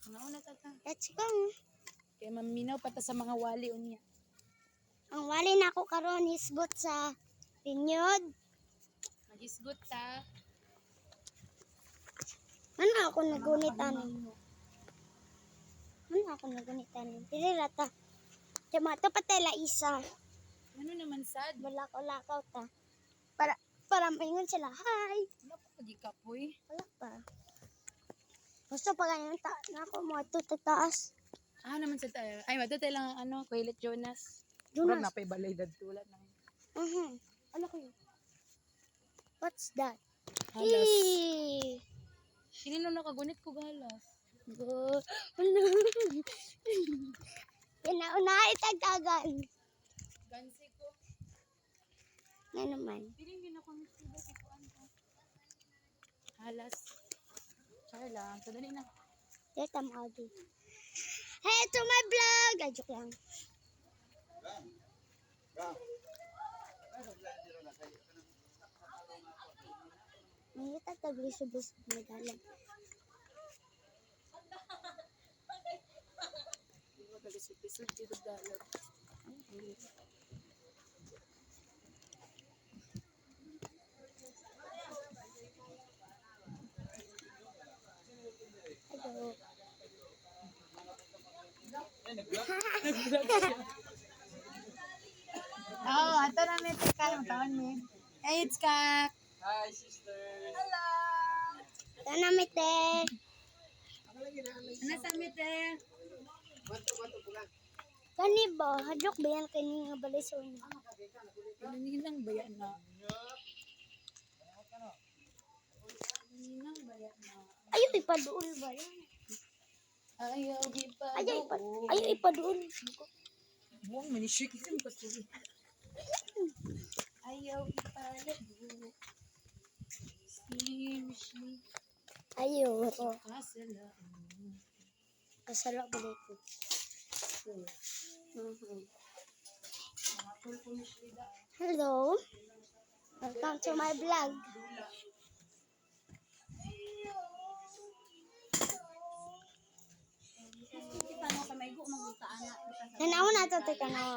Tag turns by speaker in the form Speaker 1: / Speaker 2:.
Speaker 1: Nauna tata.
Speaker 2: Let's go.
Speaker 1: Kaya maminaw pa ta sa mga wali unya.
Speaker 2: Ang wali na ako karon hisgot sa pinyod.
Speaker 1: Magisgot ta.
Speaker 2: Ano ako nagunitan? Ano ako nagunitan? Dili rata. Tomato patela isa.
Speaker 1: Ano naman sad?
Speaker 2: Balakaw-lakaw ta. Para maingon sila. Hi.
Speaker 1: Wala pa pagikapoy.
Speaker 2: Wala pa. Gusto pa ganyan na ako mo ito tataas.
Speaker 1: Naman sa tayo. Ay, matutay lang ang ano, Kuilit Jonas.
Speaker 2: Jonas.
Speaker 1: Murag napay balay dadtulat na.
Speaker 2: Ano ko yun? What's that?
Speaker 1: Halas.
Speaker 2: Eee.
Speaker 1: Sinino nakagunit ko galas?
Speaker 2: Go. Pinauna itagdagan.
Speaker 1: Gansi ko.
Speaker 2: Nga naman.
Speaker 1: Piling din ako nito ba si Kuan ko. Halas. Char lang. So, dali na.
Speaker 2: There's some Audi. Hey to my vlog! Ay, joke lang. May itagtaglisod-lisod na dalang.
Speaker 1: Magalisod-lisod dito dalag.
Speaker 2: Hello.
Speaker 1: Ato na may tikal. Matawan mo. Hey, it's Kak.
Speaker 3: Hi, sisters.
Speaker 1: Hello.
Speaker 2: Sana may te.
Speaker 1: Ano sa mite?
Speaker 2: Kani ba? Hadlok ba yan kani nga balisod?
Speaker 1: Kaninang bayan na. Kaninang bayan na.
Speaker 2: Ayaw ipaduol ba yan?
Speaker 1: Ayaw ipa.
Speaker 2: Ayaw ipaduol.
Speaker 1: Buong manisik isim pa tuloy. Ayaw ipalago. Seriously.
Speaker 2: Ayaw.
Speaker 1: Kasalaan.
Speaker 2: Kasala ba dito? Hello. Welcome to my vlog. Tanaw na ito, tanaw.